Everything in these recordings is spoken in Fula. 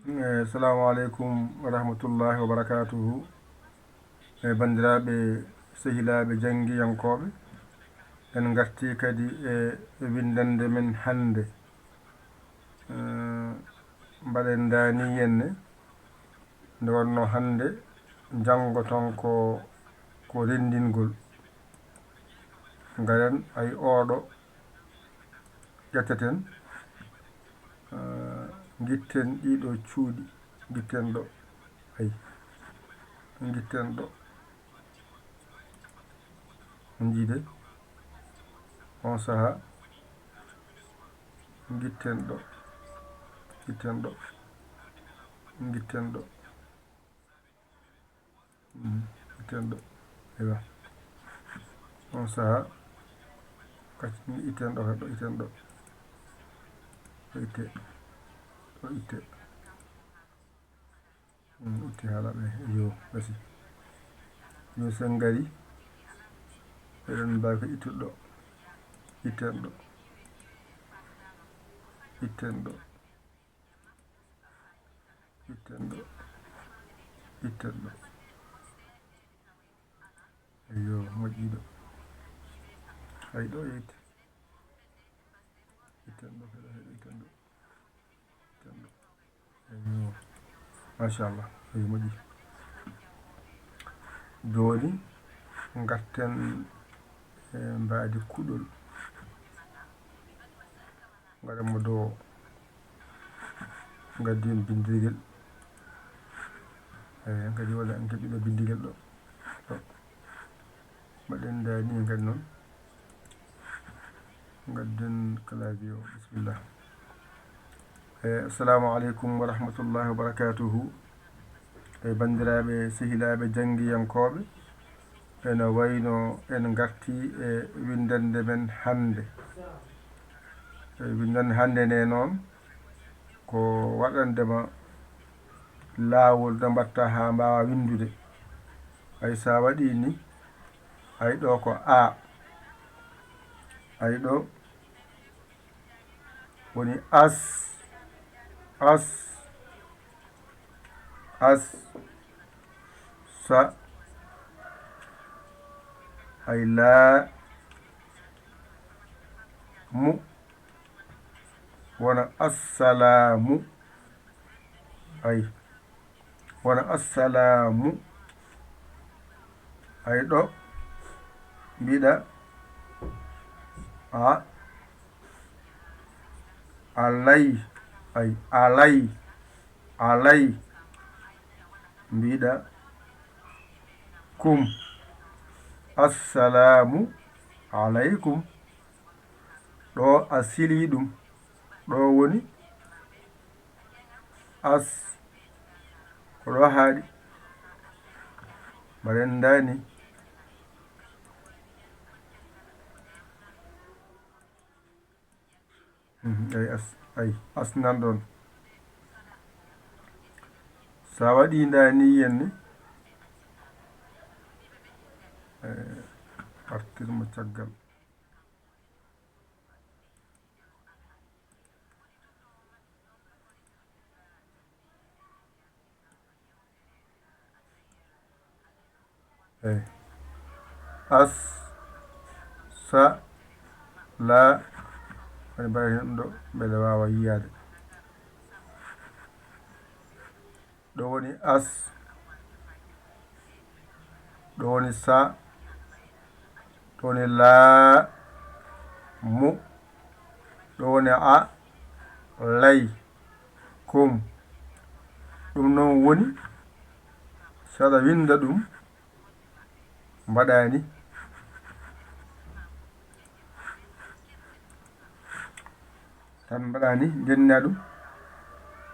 Assalamu aleykum wa rahmatullahi wa barakatuhu. Bandiraɓe sehilaɓe janggiyankoɓe, en garti kadi e windande men hande. Mbaɗen dani henne nde wonno hande janggoton ko rendingol. Garen ay oɗo ƴetteten gitten ɗiɗo cuuɗi, gitten ɗo, ay gitten ɗo jiide on saha, gitten ɗo, gitten ɗo, gitten ɗo, gitten ɗo, ewa on saha kadi itten ɗo, ɗo itten ɗo, ɗo itte, ɗo itte, itte haalaɓe yo gasi. Yo sen gari eɗen mbawi ko ittuɗo ɗo, itten ɗo, itten ɗo, itten ɗo, itten ɗo, eyo moƴƴiɗo, hay ɗo yeyte, itten ɗo kadi hay ɗo itten ɗo, itten ɗo, eyo machallah, eyo moƴƴi. Joni garten mbadi kuɗol gaɗanmo dow gaddin bindirguel, kadi walla en keɓino bindigel ɗo mbaɗen dani kadi noon gadden clavier o bisimillah. Assalamu aleykum wa rahmatullahi wa barakatuhu. Bandiraɓe sehilaɓe janggiyankoɓe, ene wayno en garti e windande men hande. Windande hande nde noon ko waɗandema laawol nde mbatta ha mbawa windude. Hay sa waɗi ni, hay ɗo ko a, hay ɗo woni as, as, as, sa, hay la, mu, wona assalamu, ay wona assalamu, hay ɗo mbiɗa a, alay, ay alay, alay, mbiɗa kum, assalamu aleykum. ɗo a sili ɗum, ɗo woni as, ko ɗo haaɗi mbaɗen dani ay as, ay as nan ɗon. Sa waɗi dani henne artirmo caggal. As, sa, la, woni mbawi hen ɗo beele wawa yiyade. ɗo woni as, ɗo woni sa, ɗo woni la, mu, ɗo woni a, lay, kum. ɗum noon woni saɗa winda ɗum mbaɗani tan, mbaɗani jenna ɗum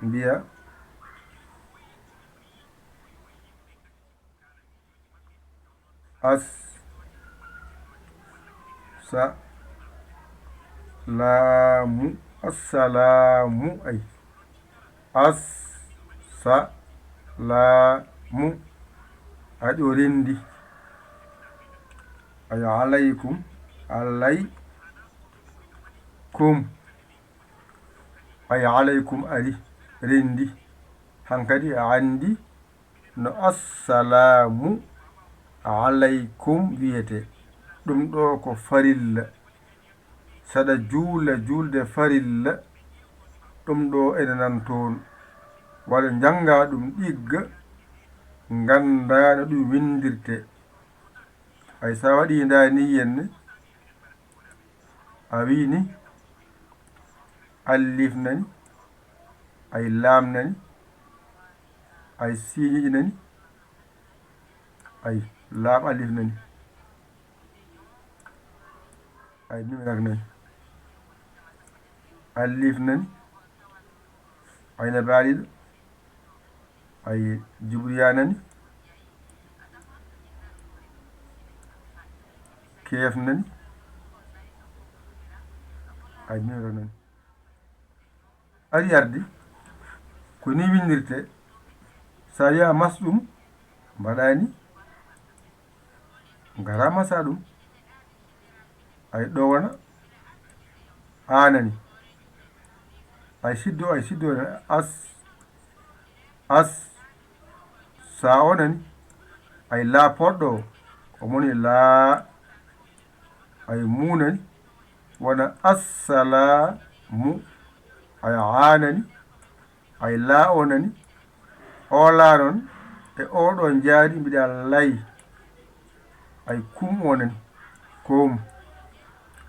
mbiya as, sa, laamu, assalamu, ay as, sa, laamu, aɗo rendi, ay alaykum, alay kum, ay alaykum ari rendi, hankadi a andi no assalamu aleykum wiyete ɗum ɗo ko farilla saɗa juula julde farilla ɗum ɗo ene nan toon walla janga ɗum ɗigga ganda no ɗum windirte ay sa waɗi ndani henne a wini alif nani ay lam nani ay siñiji nani ay lam alif nani ay numérak nani alif nani ayna baaliɗo ay jibriya nani keef nani ay numéro nani ari ardi ko ni windirte sa wiya mas ɗum mbaɗani ngara masa ɗum ay ɗo wona anani ay siddo as sa onani ay la poɗɗo o moni la ay munani wona assalamu ay anani ay la onani o la noon e oɗo jaari mbiɗa lay ay kum onani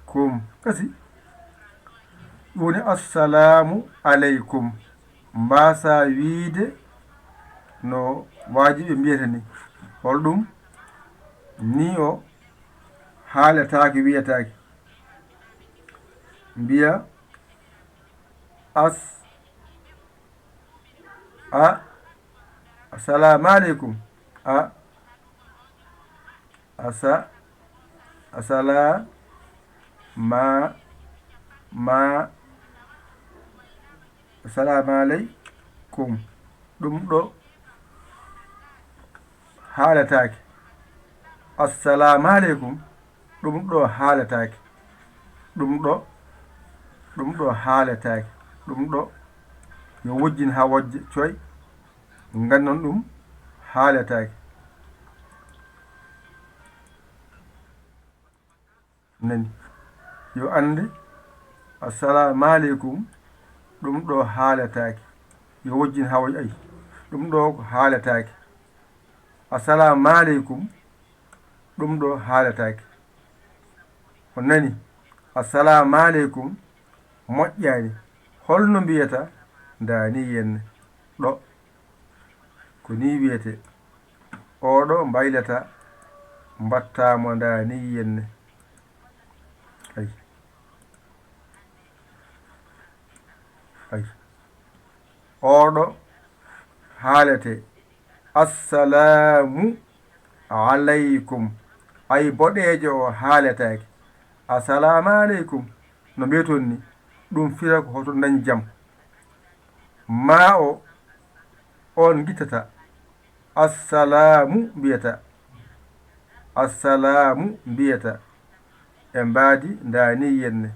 kum kasi woni assalamu aleykum mbasa wiide no wajiɓe mbiyata ni holɗum ni o haaletake wiyatake mbiya assalamu aleykum assalamu aleykum ɗum ɗo haaletake assalamu aleykum ɗum ɗo haaletake ɗum ɗo haaletake ɗum ɗo yo wojjin ha wojja coy gannon ɗum haaletake nani yo ande assalamu aleykum ɗum ɗo haaletake yo wojjin ha wojja ay ɗum ɗo ko haaletake assalamu aleykum ɗum ɗo haaletake o nani assalamu aleykum moƴƴani holno mbiyata ndani yenne ɗo ko ni wiyete oɗo mbaylata mbattamo ndani yenne ay oɗo haalete assalamu aleykum ay boɗejo o haaletake assalamu aleykum no mbiyeton ni ɗum fira ko hoto dañ jam ma o on guittata assalamu mbiyata e mbaadi ndani yenne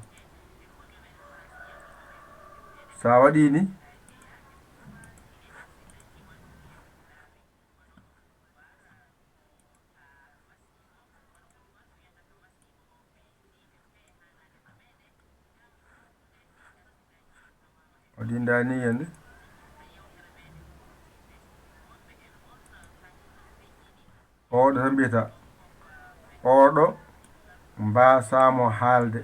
sa waɗi ni waɗi ndani yenne oɗo tan mbiyata oɗo mbasamo haalde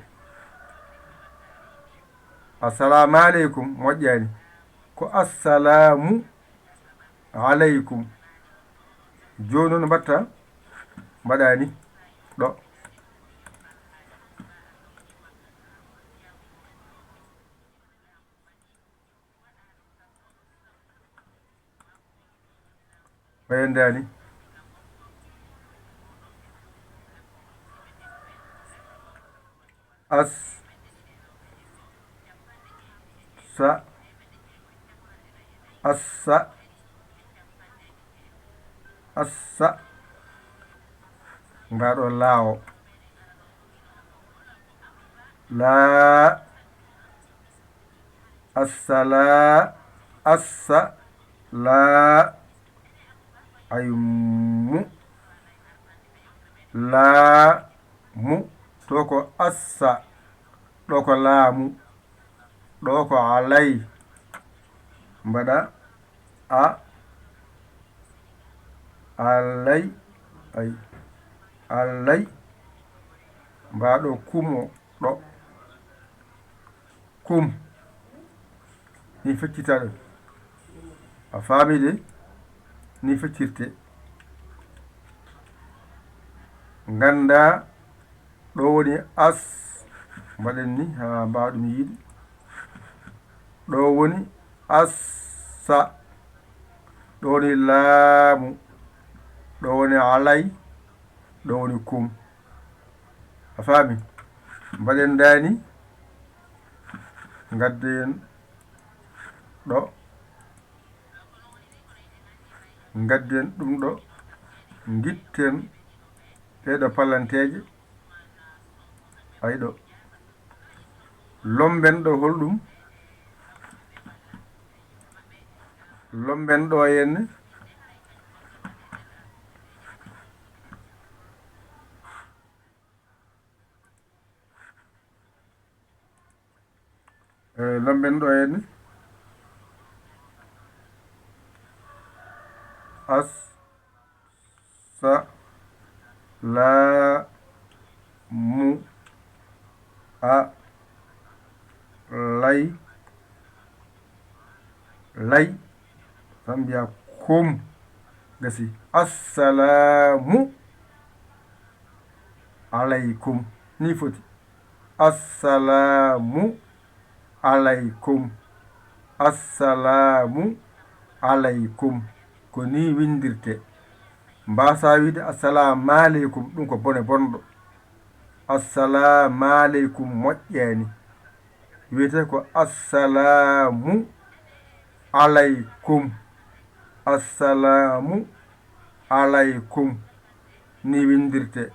assalamu aleykum moƴƴani ko assalamu aleykum joni noon mbatta mbaɗani ɗo ɓayandani assa ngaɗo laawo assa laa ay mu laamu to ko assa ɗo ko laamu ɗo ko alay mbaɗa a alay ay alay mbaɗo kumo ɗo kum ni feccitaɗo a faami de ni feccirte ganda ɗo woni as mbaɗen ni ha mbawɗum yiide ɗo woni assa ɗo woni laamu ɗo woni alay ɗo woni kum a faami mbaɗen dani gadden ɗo gadden ɗum ɗo gitten ɗeɗo palanteje ayɗo lomben ɗo holɗum lomben ɗo henne lomben ɗo henne as sa la mu a lay lay tan mbiya kum gasi assalamu alaykum ni foti assalamu alaykum assalamu alaykum ko ni windirte mbasa wiide assalamu aleykum ɗum ko bone bonɗo assalamu aleykum moƴƴani wiyete ko assalamu alaykum assalamu alaykum ni windirte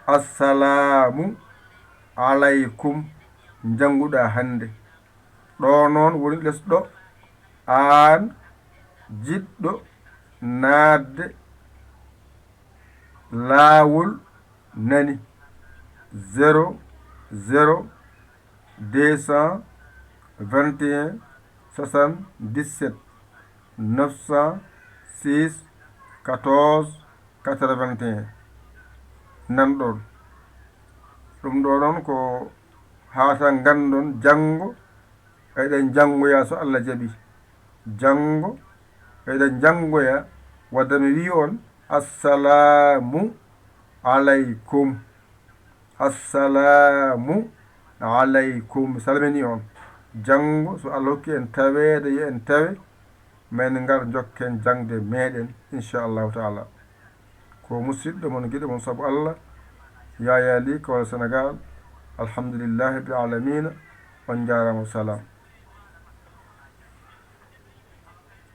assalamu alaykum janguɗa hande ɗo noon woni lesɗo an jiɗɗo naatde laawol nani 0 0 221 77 906 14 81 nanɗon ɗum ɗo noon ko hata gandon janngo eɗen janngoya so Allah jaɓi janngo eɗen janngoya wadde mi wi on assalamu alaykum assalamu alaykum mi salmini on janngo so Allah hokki en tawede yo en tawe min ngar jokken jangde meɗen inchallahu taala ko musidɗo mon guiɗo mon saabu Allah yaya li kawal Sénégal alhamdulillahi rabbil alamina on jarama salam